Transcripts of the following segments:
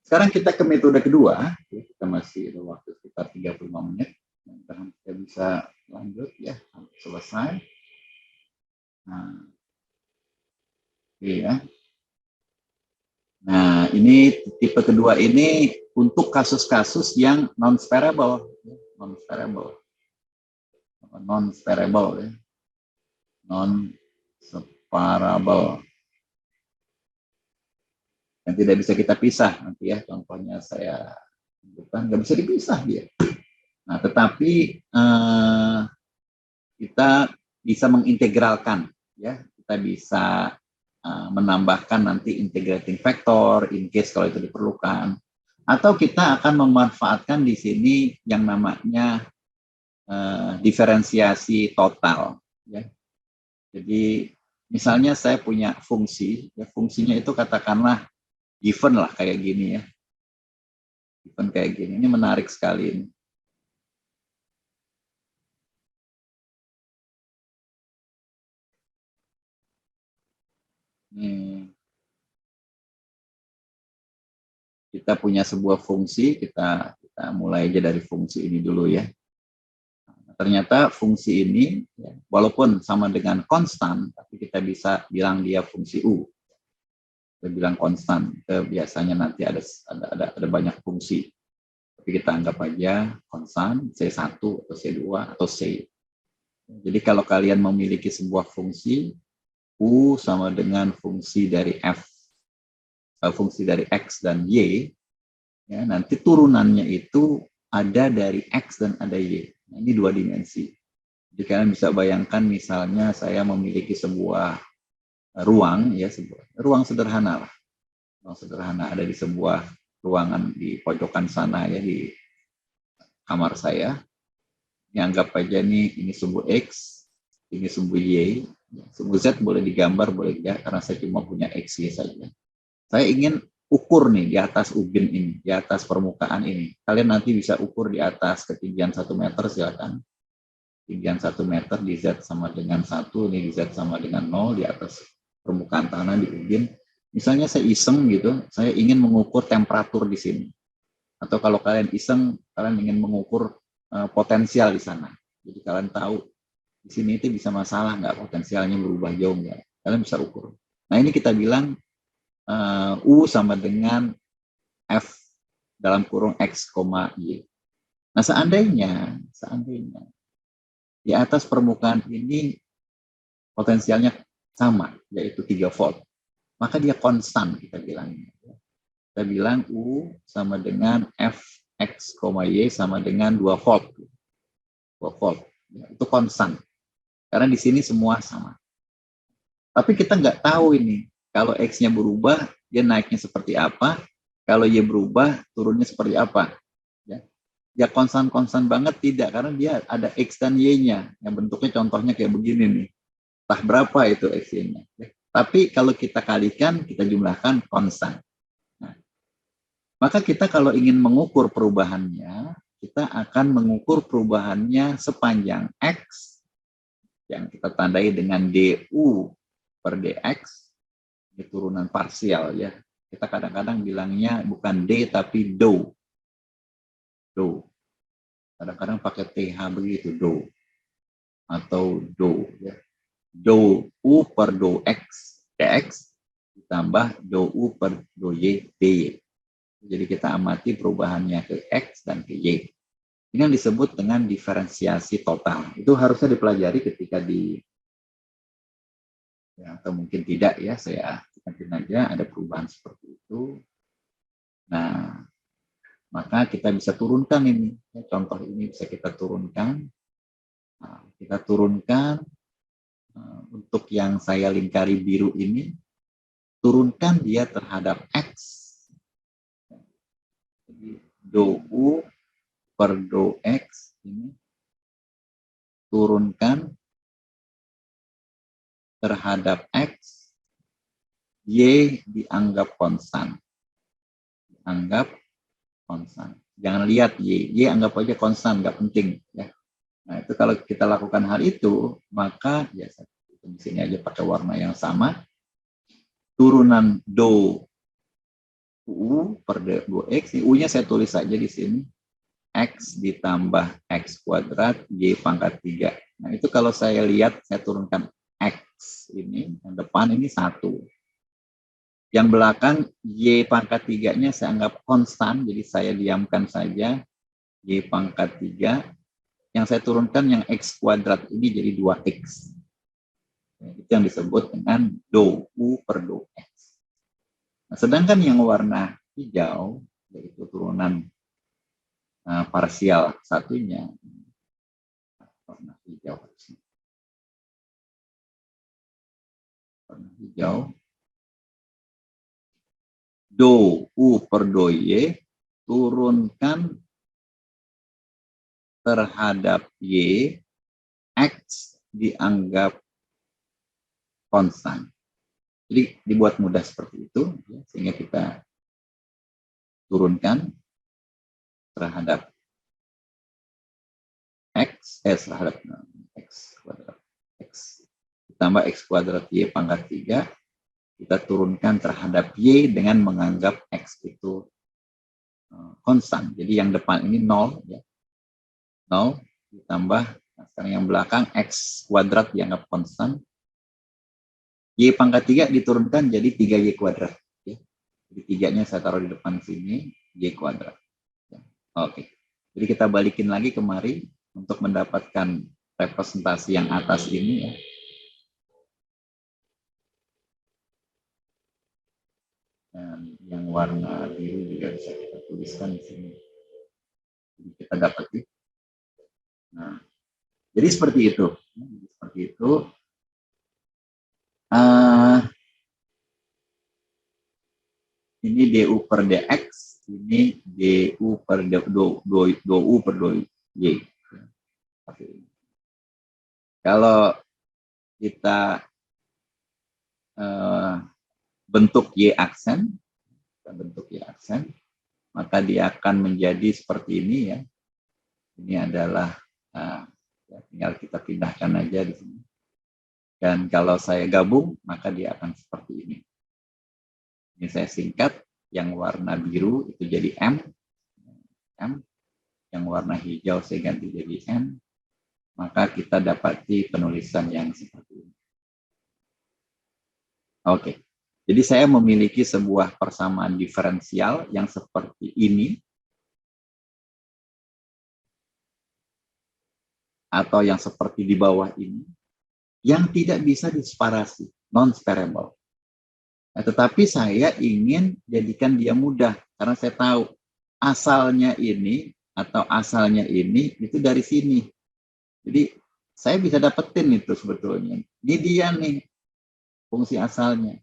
Sekarang kita ke metode kedua. Kita masih ada waktu sekitar 35 menit. Dan kita bisa lanjut ya, selesai. Nah, iya. Nah, ini tipe kedua ini untuk kasus-kasus yang non-sparable, non-sparable, non-sparable, ya. Non-separable. Yang tidak bisa kita pisah nanti ya, contohnya saya bukan nggak bisa dipisah dia. Nah, tetapi kita bisa mengintegralkan, ya, kita bisa menambahkan nanti integrating factor in case kalau itu diperlukan, atau kita akan memanfaatkan di sini yang namanya diferensiasi total, ya. Jadi misalnya saya punya fungsi, ya, fungsinya itu katakanlah given lah kayak gini ya, given kayak gini. Ini menarik sekali ini. Kita punya sebuah fungsi, kita mulai aja dari fungsi ini dulu ya. Ternyata fungsi ini, ya, walaupun sama dengan konstan, tapi kita bisa bilang dia fungsi U. Kita bilang konstan, biasanya nanti ada banyak fungsi. Tapi kita anggap aja konstan, C1 atau C2 atau C. Jadi kalau kalian memiliki sebuah fungsi, U sama dengan fungsi dari F, fungsi dari X dan Y, ya, nanti turunannya itu ada dari X dan ada Y. Nah, ini dua dimensi. Jadi kalian bisa bayangkan misalnya saya memiliki sebuah ruang, ya, sebuah ruang sederhana lah. Ruang sederhana ada di sebuah ruangan di pojokan sana ya, di kamar saya. Ini anggap aja ini sumbu X, ini sumbu Y. Sumbu Z boleh digambar, boleh tidak, karena saya cuma punya X, Y saja. Saya ingin ukur nih di atas ubin ini, di atas permukaan ini. Kalian nanti bisa ukur di atas ketinggian 1 meter, silakan. Ketinggian 1 meter di Z sama dengan 1, ini di Z sama dengan 0, di atas permukaan tanah di ubin. Misalnya saya iseng gitu, saya ingin mengukur temperatur di sini. Atau kalau kalian iseng, kalian ingin mengukur potensial di sana. Jadi kalian tahu di sini itu bisa masalah nggak, potensialnya berubah jauh nggak. Kalian bisa ukur. Nah ini kita bilang U sama dengan F dalam kurung X, Y. Nah seandainya di atas permukaan ini potensialnya sama, yaitu 3 volt, maka dia konstan kita bilang. Kita bilang U sama dengan F, X, Y sama dengan 2 volt. 2 volt. Ya, itu konstan. Karena di sini semua sama. Tapi kita nggak tahu ini. Kalau X-nya berubah, dia naiknya seperti apa. Kalau Y berubah, turunnya seperti apa. Ya konstan-konstan banget tidak. Karena dia ada X dan Y-nya. Yang bentuknya contohnya kayak begini nih. Entah berapa itu X-Y-nya. Tapi kalau kita kalikan, kita jumlahkan konstan. Nah, maka kita kalau ingin mengukur perubahannya, kita akan mengukur perubahannya sepanjang X yang kita tandai dengan du per dx, ini turunan parsial ya. Kita kadang-kadang bilangnya bukan d tapi do. Kadang-kadang pakai th begitu, do atau do ya. Do u per do x dx ditambah do u per do y dy. Jadi kita amati perubahannya ke x dan ke y. Ini yang disebut dengan diferensiasi total. Itu harusnya dipelajari ketika ya, atau mungkin tidak ya, saya ingatin aja ada perubahan seperti itu. Nah, maka kita bisa turunkan ini. Contoh ini bisa kita turunkan. Nah, kita turunkan untuk yang saya lingkari biru ini, turunkan dia terhadap X. Jadi, do U per do X ini turunkan terhadap X, Y dianggap konstan. Dianggap konstan. Jangan lihat Y anggap aja konstan, nggak penting. Ya. Nah itu kalau kita lakukan hal itu, maka ya di sini aja pakai warna yang sama. Turunan do U per 2X, U-nya saya tulis saja di sini. X ditambah X kuadrat, Y pangkat 3. Nah, itu kalau saya lihat, saya turunkan X ini, yang depan ini 1. Yang belakang, Y pangkat 3-nya saya anggap konstan, jadi saya diamkan saja. Y pangkat 3. Yang saya turunkan yang X kuadrat ini jadi 2X. Itu yang disebut dengan dou, U per dou X. Nah, sedangkan yang warna hijau, yaitu turunan parsial satunya, warna hijau, dou U per dou Y, turunkan terhadap Y, X dianggap konstan. Jadi dibuat mudah seperti itu, sehingga kita turunkan terhadap X, terhadap X kuadrat, X ditambah X kuadrat Y pangkat 3, kita turunkan terhadap Y dengan menganggap X itu konstan. Jadi yang depan ini 0, ya. 0 ditambah, nah sekarang yang belakang X kuadrat dianggap konstan. Y pangkat 3 diturunkan jadi 3Y kuadrat. Ya. Jadi 3-nya saya taruh di depan sini, Y kuadrat. Ya. Oke. Jadi kita balikin lagi kemari untuk mendapatkan representasi yang atas ini. Ya. Dan yang warna biru juga bisa kita tuliskan di sini. Jadi kita dapat ya. Nah, jadi seperti itu. Seperti itu. Ini du per dx, ini du per dou per dou y. Kalau kita bentuk y aksen, maka dia akan menjadi seperti ini ya. Ini adalah ya, tinggal kita pindahkan aja di sini. Dan kalau saya gabung, maka dia akan seperti ini. Ini saya singkat, yang warna biru itu jadi M, yang warna hijau saya ganti jadi N, maka kita dapati penulisan yang seperti ini. Oke, jadi saya memiliki sebuah persamaan diferensial yang seperti ini, atau yang seperti di bawah ini, yang tidak bisa diseparasi, non-separable. Nah, tetapi saya ingin jadikan dia mudah, karena saya tahu asalnya ini atau asalnya ini itu dari sini. Jadi saya bisa dapetin itu sebetulnya. Ini dia nih fungsi asalnya.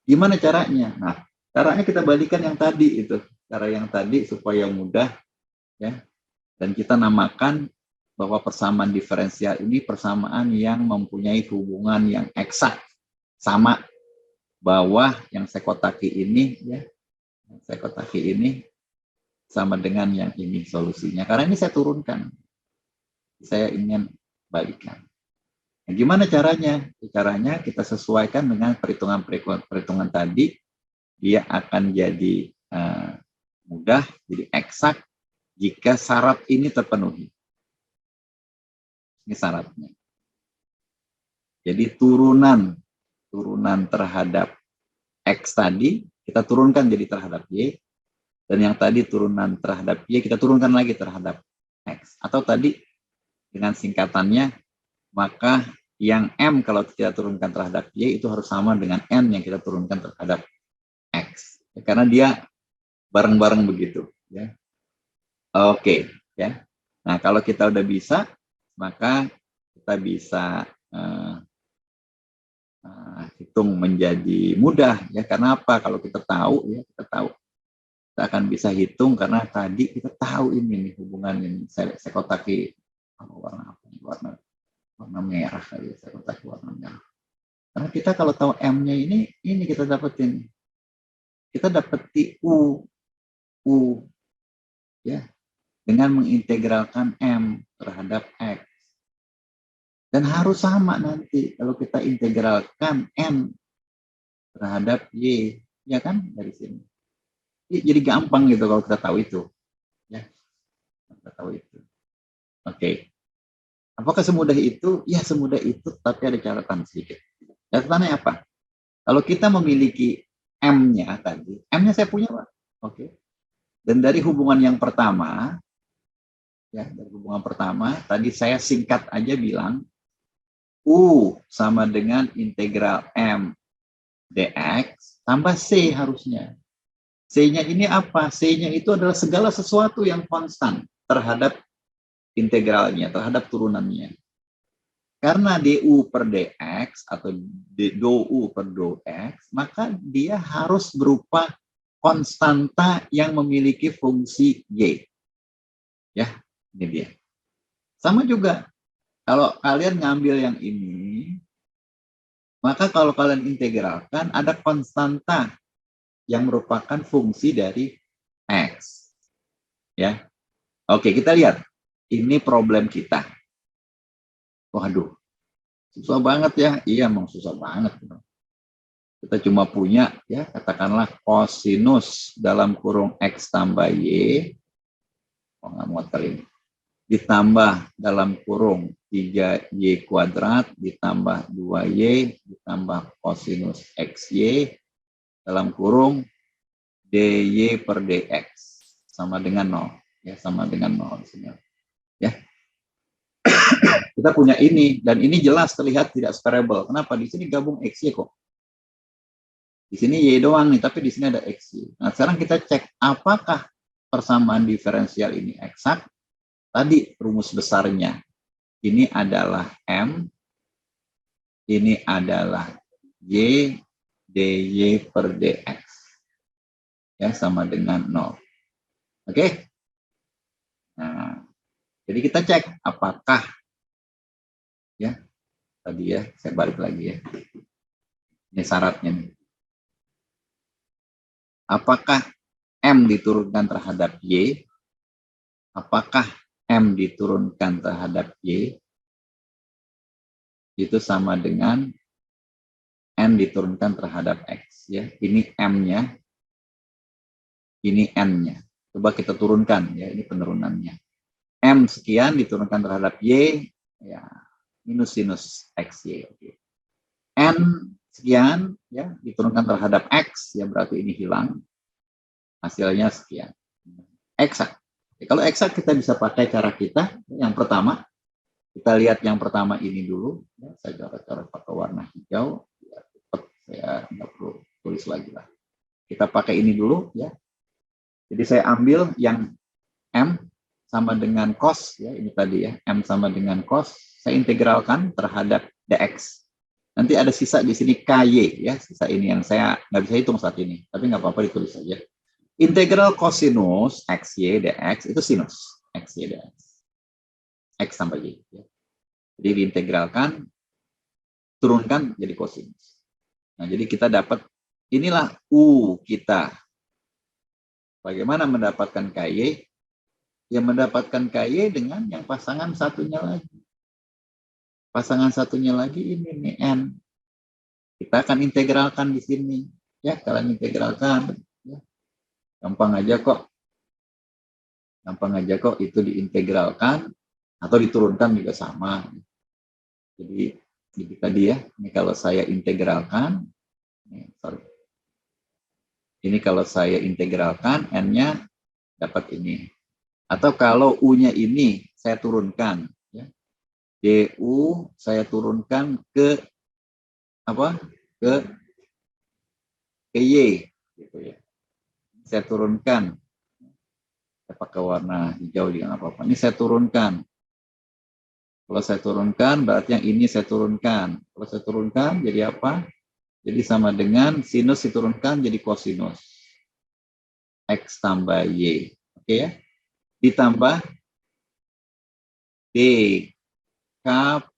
Gimana caranya? Nah, caranya kita balikan yang tadi itu, cara yang tadi supaya mudah ya. Dan kita namakan bahwa persamaan diferensial ini persamaan yang mempunyai hubungan yang eksak sama bawah yang saya kotaki ini ya. Saya kotaki ini sama dengan yang ini solusinya. Karena ini saya turunkan. Saya ingin balikan. Nah, gimana caranya? Caranya kita sesuaikan dengan perhitungan tadi. Dia akan jadi mudah, jadi eksak jika syarat ini terpenuhi. Ini syaratnya. Jadi turunan terhadap X tadi, kita turunkan jadi terhadap Y. Dan yang tadi turunan terhadap Y, kita turunkan lagi terhadap X. Atau tadi dengan singkatannya, maka yang M kalau kita turunkan terhadap Y itu harus sama dengan N yang kita turunkan terhadap X. Karena dia bareng-bareng begitu. Ya. Oke. Ya. Nah, kalau kita udah bisa, maka kita bisa hitung menjadi mudah. Ya. Karena apa? Kalau kita tahu, ya kita tahu. Kita akan bisa hitung karena tadi kita tahu ini nih hubungan ini. Saya kotaki warna apa? Warna merah kali ya, saya kotaki warna merah. Karena kita kalau tahu M-nya ini kita dapetin. Kita dapeti U ya dengan mengintegralkan M terhadap X. Dan harus sama nanti kalau kita integralkan N terhadap Y, ya kan dari sini. Jadi gampang gitu kalau kita tahu itu. Ya, kita tahu itu. Oke. Apakah semudah itu? Ya semudah itu, tapi ada catatan sedikit. Catatannya apa? Kalau kita memiliki M-nya tadi, M-nya saya punya, Pak. Oke. Dan dari hubungan yang pertama, ya, dari hubungan pertama, tadi saya singkat aja bilang, U sama dengan integral M dx tambah C harusnya. C-nya ini apa? C-nya itu adalah segala sesuatu yang konstan terhadap integralnya, terhadap turunannya. Karena du per dx atau dou per dx, maka dia harus berupa konstanta yang memiliki fungsi y. Ya, ini dia. Sama juga, kalau kalian ngambil yang ini, maka kalau kalian integralkan, ada konstanta yang merupakan fungsi dari x. Ya, oke, kita lihat. Ini problem kita. Waduh, susah banget ya. Iya, emang susah banget. Kita cuma punya, ya, katakanlah kosinus dalam kurung x tambah y. Oh, nggak muat kali ini. Ditambah dalam kurung 3y kuadrat, ditambah 2y, ditambah kosinus xy, dalam kurung dy per dx. Sama dengan 0. Ya, sama dengan 0. Ya. Kita punya ini, dan ini jelas terlihat tidak separable. Kenapa? Di sini gabung xy kok. Di sini y doang nih, tapi di sini ada xy. Nah, sekarang kita cek apakah persamaan diferensial ini eksak. Tadi rumus besarnya. Ini adalah M, ini adalah y, dy per dx. Ya, sama dengan 0. Oke? Nah, jadi kita cek apakah, ya, tadi ya, saya balik lagi ya. Ini syaratnya nih. Apakah M diturunkan terhadap Y? Apakah M diturunkan terhadap Y? Itu sama dengan N diturunkan terhadap X. Ya, ini M-nya, ini N-nya. Coba kita turunkan, ya, ini penurunannya. M sekian diturunkan terhadap Y, ya, minus sinus XY. Oke. N sekian, ya, diturunkan terhadap X, ya, berarti ini hilang. Hasilnya sekian. Eksak. Kalau eksak kita bisa pakai cara kita. Yang pertama, kita lihat yang pertama ini dulu. Ya, saya cara pakai warna hijau. Ya, cepat, saya nggak perlu tulis lagi lah. Kita pakai ini dulu, ya. Jadi saya ambil yang M sama dengan cos, ya, ini tadi ya, M sama dengan cos. Saya integralkan terhadap dx. Nanti ada sisa di sini ky, ya, sisa ini yang saya nggak bisa hitung saat ini, tapi nggak apa-apa ditulis saja. Integral kosinus xy dx itu sinus xy dx. X tambah y. Ya. Jadi diintegralkan, turunkan jadi kosinus. Nah, jadi kita dapat, inilah U kita. Bagaimana mendapatkan ky? Ya, mendapatkan ky dengan yang pasangan satunya lagi. Pasangan satunya lagi ini n. Kita akan integralkan di sini. Ya, kalian integralkan. Ya. Gampang aja kok. Gampang aja kok, itu diintegralkan atau diturunkan juga sama. Jadi tadi ya, ini kalau saya integralkan, ini kalau saya integralkan, n-nya dapat ini. Atau kalau u-nya ini saya turunkan, ya, du saya turunkan ke apa? Ke y, gitu ya. Saya turunkan, saya pakai warna hijau juga nggak apa-apa. Ini saya turunkan. Kalau saya turunkan, berarti yang ini saya turunkan. Kalau saya turunkan, jadi apa? Jadi sama dengan sinus diturunkan jadi kosinus. X tambah Y. Oke ya? Ditambah dk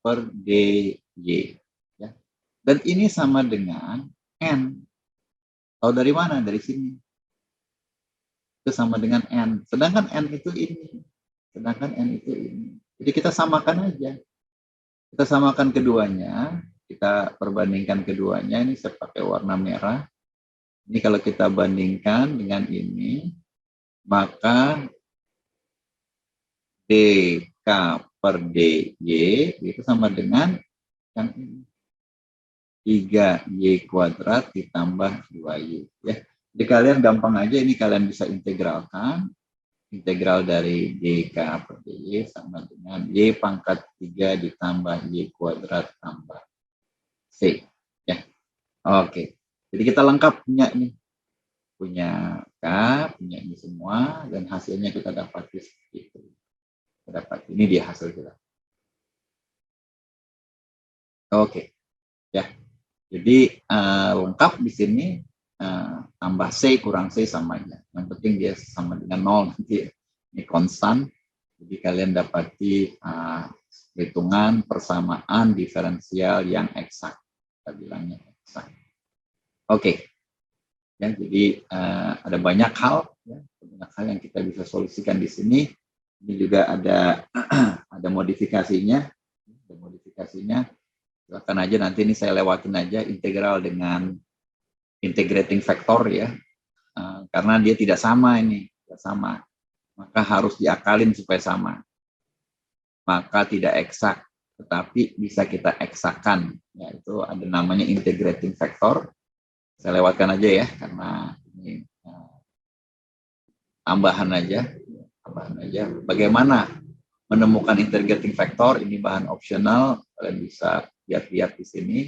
per dy. Ya. Dan ini sama dengan N. Tahu dari mana? Dari sini. Itu sama dengan N. Sedangkan N itu ini. Sedangkan N itu ini. Jadi kita samakan aja. Kita samakan keduanya. Kita perbandingkan keduanya. Ini saya pakai warna merah. Ini kalau kita bandingkan dengan ini, maka DK per DY itu sama dengan yang ini. 3Y kuadrat ditambah 2Y. Ya. Jadi kalian gampang aja, ini kalian bisa integralkan. Integral dari DK per DY sama dengan Y pangkat 3 ditambah Y kuadrat tambah C. Ya. Oke. Jadi kita lengkap punya nih. Punya K, punya ini semua, dan hasilnya kita dapat seperti itu. Kita dapat, ini dia hasil kita. Oke. Ya. Jadi lengkap di sini, tambah C kurang C samanya. Yang penting dia sama dengan 0 nanti. Ini konstan. Jadi kalian dapati hitungan persamaan diferensial yang eksak. Kita bilangnya eksak. Oke. Ya, jadi ada banyak hal, ya, banyak hal yang kita bisa solusikan di sini. Ini juga ada ada modifikasinya. Ada modifikasinya. Silakan aja nanti ini saya lewatin aja integral dengan integrating factor ya, karena dia tidak sama ini, tidak sama, maka harus diakalin supaya sama, maka tidak eksak, tetapi bisa kita eksakkan, yaitu ada namanya integrating factor. Saya lewatkan aja ya, karena ini tambahan aja. Bagaimana menemukan integrating factor? Ini bahan opsional, kalian bisa lihat-lihat di sini.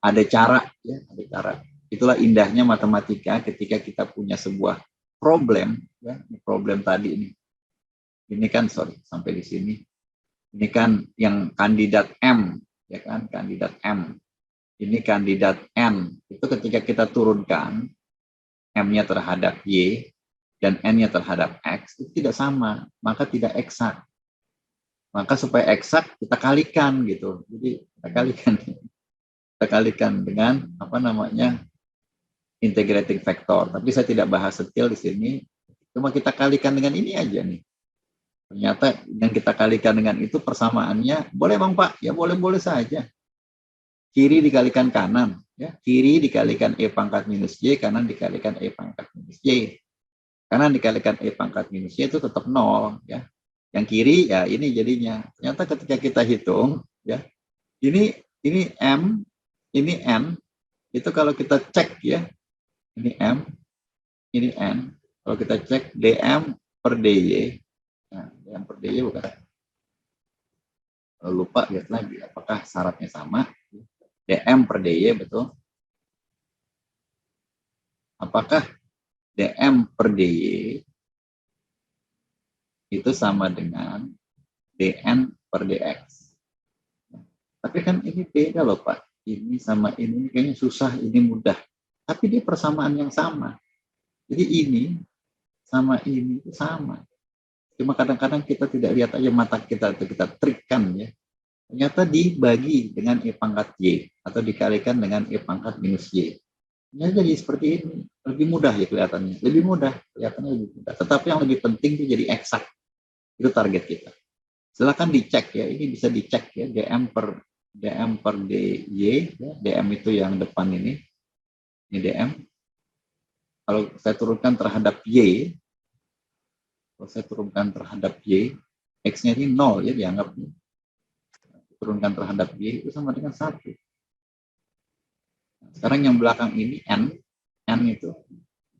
Ada cara, ya, ada cara. Itulah indahnya matematika ketika kita punya sebuah problem, ya, problem tadi ini. Ini kan, sampai di sini. Ini kan yang kandidat M, ya kan, kandidat M. Ini kandidat N. Itu ketika kita turunkan M-nya terhadap Y dan N-nya terhadap X, itu tidak sama, maka tidak eksak. Maka supaya eksak kita kalikan gitu. Jadi kita kalikan dengan apa namanya integrating factor. Tapi saya tidak bahas detail di sini. Cuma kita kalikan dengan ini aja nih. Ternyata yang kita kalikan dengan itu persamaannya boleh Bang Pak, ya boleh-boleh saja. Kiri dikalikan kanan, ya kiri dikalikan E pangkat minus Y, kanan dikalikan E pangkat minus Y. Kanan dikalikan E pangkat minus Y itu tetap 0, ya. Yang kiri ya ini jadinya. Ternyata ketika kita hitung, ya ini M, ini N, itu kalau kita cek ya, ini M, ini N. Kalau kita cek DM per DY, nah, DM per DY bukan. Kalau lupa lihat lagi, apakah syaratnya sama? DM per DY betul. Apakah DM per DY itu sama dengan DN per DX? Tapi kan ini beda loh Pak. Ini sama ini kayaknya susah, ini mudah. Tapi dia persamaan yang sama. Jadi ini sama ini itu sama. Cuma kadang-kadang kita tidak lihat aja mata kita, atau kita trikkan ya. Ternyata dibagi dengan E pangkat Y atau dikalikan dengan E pangkat minus Y. Ya, jadi seperti ini. Lebih mudah ya kelihatannya. Lebih mudah. Kelihatannya lebih mudah. Tetapi yang lebih penting itu jadi eksak. Itu target kita. Silakan dicek ya. Ini bisa dicek ya. DM per DY. Ya. DM itu yang depan ini. Ini DM. Kalau saya turunkan terhadap Y. Kalau saya turunkan terhadap Y. X-nya ini 0 ya dianggap. Turunkan terhadap Y itu sama dengan 1. Sekarang yang belakang ini N itu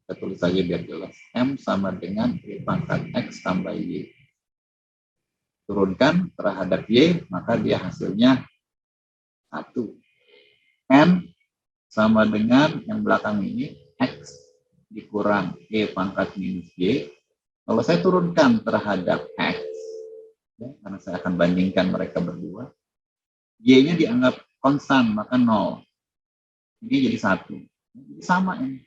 kita tulis saja biar jelas. M sama dengan Y pangkat X tambah Y. Turunkan terhadap Y, maka dia hasilnya 1. N sama dengan yang belakang ini X dikurang Y pangkat minus Y. Kalau saya turunkan terhadap X, ya, karena saya akan bandingkan mereka berdua, Y-nya dianggap konstan, maka 0. Ini jadi 1. Jadi sama ini.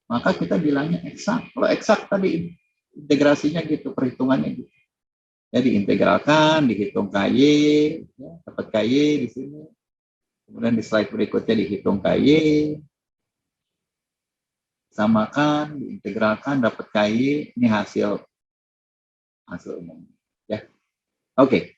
Maka kita bilangnya eksak. Kalau eksak tadi integrasinya gitu, perhitungannya gitu. Jadi integralkan, dihitung KY, ya, dapat KY di sini. Kemudian di slide berikutnya dihitung KY, samakan, diintegralkan, dapat KY. Ini hasil umum. Ya, oke.